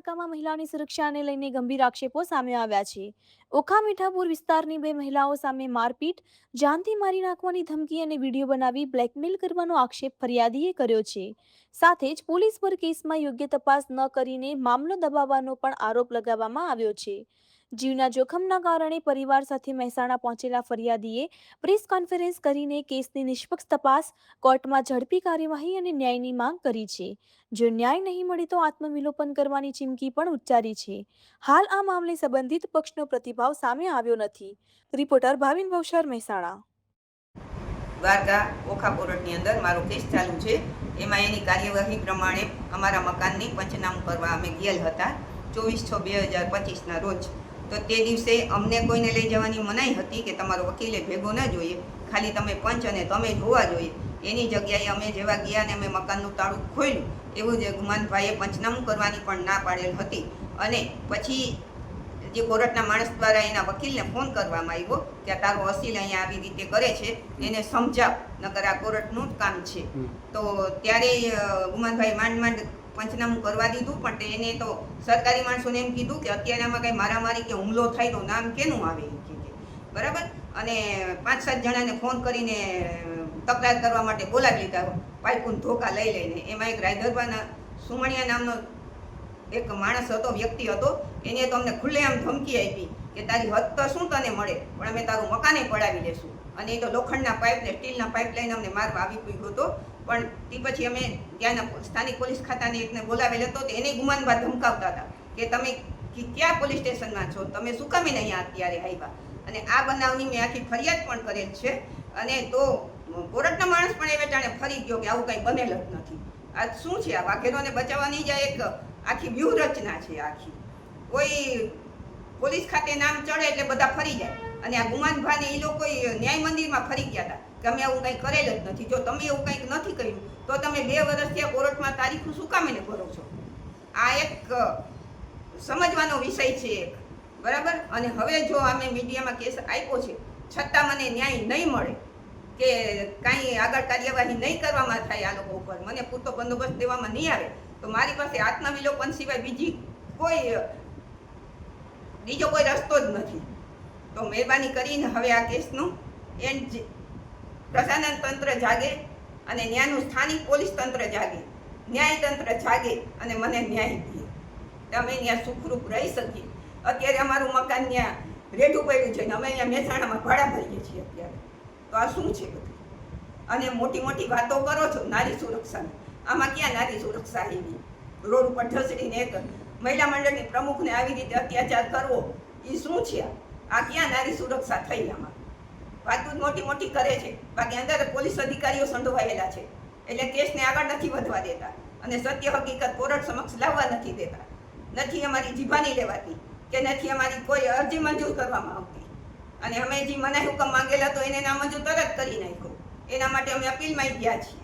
દ્વારકામાં મહિલાઓની સુરક્ષાને લઈને ગંભીર આક્ષેપો સામે આવ્યા છે। ઓખા મીઠાપુર વિસ્તારની બે મહિલાઓ સામે મારપીટ, જાનથી મારી નાખવાની ધમકી અને વિડીયો બનાવી બ્લેકમેલ કરવાનો આક્ષેપ ફરિયાદીએ કર્યો છે। સાથે જ પોલીસ પર કેસમાં યોગ્ય તપાસ ન કરીને મામલો દબાવવાનો પણ આરોપ લગાવવામાં આવ્યો છે। જીવના જોખમના કારણે પરિવાર સાથે મહેસાણા પહોંચેલા ફરિયાદીએ પ્રેસ કોન્ફરન્સ કરીને કેસની નિષ્પક્ષ તપાસ, કોર્ટમાં ઝડપી કાર્યવાહી અને ન્યાયની માંગ કરી છે। જો ન્યાય નહીં મળે તો આત્મવિલોપન કરવાની ચીમકી પણ ઉચ્ચારી છે। હાલ આ મામલે સંબંધિત પક્ષનો પ્રતિભાવ સામે આવ્યો નથી। રિપોર્ટર ભાવિન ભવશર, મહેસાણા। દ્વારકા ઓખા કોર્ટની અંદર મારો કેસ ચાલુ છે। એમાં એની કાર્યવાહી પ્રમાણે અમારા મકાનની પંચનામું કરવા અમે ગયેલ હતા 24/6/2025ના રોજ। તો તે દિવસે અમને કોઈને લઈ જવાની મનાઈ હતી કે તમારો વકીલે ભેગો ન જોઈએ, ખાલી તમે પંચ અને તમે જોવા જોઈએ। એની જગ્યાએ અમે જેવા ગયા ને અમે મકાનનું તાળું ખોલ્યું, એવું જ ગુમાનભાઈએ પંચનામું કરવાની પણ ના પાડેલ હતી। અને પછી જે કોર્ટના માણસ દ્વારા એના વકીલને ફોન કરવામાં આવ્યો કે તારો અસીલ અહીંયા આવી રીતે કરે છે, એને સમજાવ, નકર આ કોર્ટનું જ કામ છે। તો ત્યારે ગુમાનભાઈ માંડ પંચનામું કરવા દીધું, પણ એને તો સરકારી માણસોને એમ કીધું કે અત્યારે આમાં કંઈ મારામારી કે હુમલો થાય તો નામ કેનું આવે કે બરાબર। અને 5-7 જણાને ફોન કરીને તકરાર કરવા માટે બોલાવી લીધા, પાઇપુન ધોકા લઈ લઈને। એમાં એક રાયધરવાના સુમણિયા નામનો એક માણસ હતો, વ્યક્તિ હતો, એને તો અમને ખુલ્લેઆમ ધમકી આપી કે તારી હદ તો શું તને મળે, પણ અમે તારું મકાને પડાવી લેશું। અને એ તો લોખંડના પાઇપ ને સ્ટીલના પાઇપ લઈને અમને મારવા આવી ગયો હતો। પણ તે પછી અમે ત્યાંના સ્થાનિક પોલીસ ખાતાને એકને બોલાવેલ હતો, તો એને ગુમાનબા ધમકાવતા હતા કે તમે ક્યાં પોલીસ સ્ટેશનમાં છો, તમે શું કામે અહીંયા અત્યારે આવ્યા। અને આ બનાવની મેં આખી ફરિયાદ પણ કરેલ છે। અને તો કોર્ટના માણસ પણ એ વેટાણે ફરી ગયો કે આવું કંઈ બનેલ જ નથી। આ શું છે? આ વાઘેરોને બચાવવાની જ એક આખી વ્યૂહરચના છે આખી। કોઈ પોલીસ ખાતે નામ ચડે એટલે બધા ફરી જાય, અને આ ગુમાનભાને એ લોકો ન્યાય મંદિરમાં ફરી ગયા હતા કે અમે આવું કંઈ કરેલ જ નથી। જો તમે એવું કંઈક નથી કર્યું તો તમે 2 વર્ષથી આ કોર્ટમાં તારીખો શું કામે ભરો છો? આ એક સમજવાનો વિષય છે એક, બરાબર। અને હવે જો અમે મીડિયામાં કેસ આપ્યો છે, છતાં મને ન્યાય નહીં મળે કે કાંઈ આગળ કાર્યવાહી નહીં કરવામાં થાય આ લોકો ઉપર, મને પૂરતો બંદોબસ્ત દેવામાં નહીં આવે, તો મારી પાસે આત્મવિલોપન સિવાય બીજો કોઈ રસ્તો જ નથી। તો મહેરબાની કરીને હવે આ કેસનું એન્ડ પ્રશાસન તંત્ર જાગે અને ન્યાયનું સ્થાનિક પોલીસ તંત્ર જાગે, ન્યાય તંત્ર જાગે અને મને ન્યાય દે, અમે ત્યાં સુખરૂપ રહી શકીએ। અત્યારે અમારું મકાન ત્યાં રેઢું પડ્યું છે ને અમે અહીંયા મહેસાણામાં ભાડા ભરીએ છીએ અત્યારે। તો આ શું છે બધું? અને મોટી મોટી વાતો કરો છો નારી સુરક્ષાની, આમાં ક્યાં નારી સુરક્ષા આવી? રોડ ઉપર ઢસડીને એક મહિલા મંડળની પ્રમુખને આવી રીતે અત્યાચાર કરવો, એ શું છે? આ ક્યાં નારી સુરક્ષા થઈ? આમાં વાતો જ મોટી મોટી કરે છે, બાકી અંદર પોલીસ અધિકારીઓ સંડોવાયેલા છે, એટલે કેસને આગળ નથી વધવા દેતા અને સત્ય હકીકત કોર્ટ સમક્ષ લાવવા નથી દેતા। નથી અમારી જીભાની લેવાતી કે નથી અમારી કોઈ અરજી મંજૂર કરવામાં આવતી। અને અમે જે મનાઈ હુકમ માંગેલા તો એને નામંજૂર તરત કરી નાખ્યો। એના માટે અમે અપીલમાં ગયા છીએ।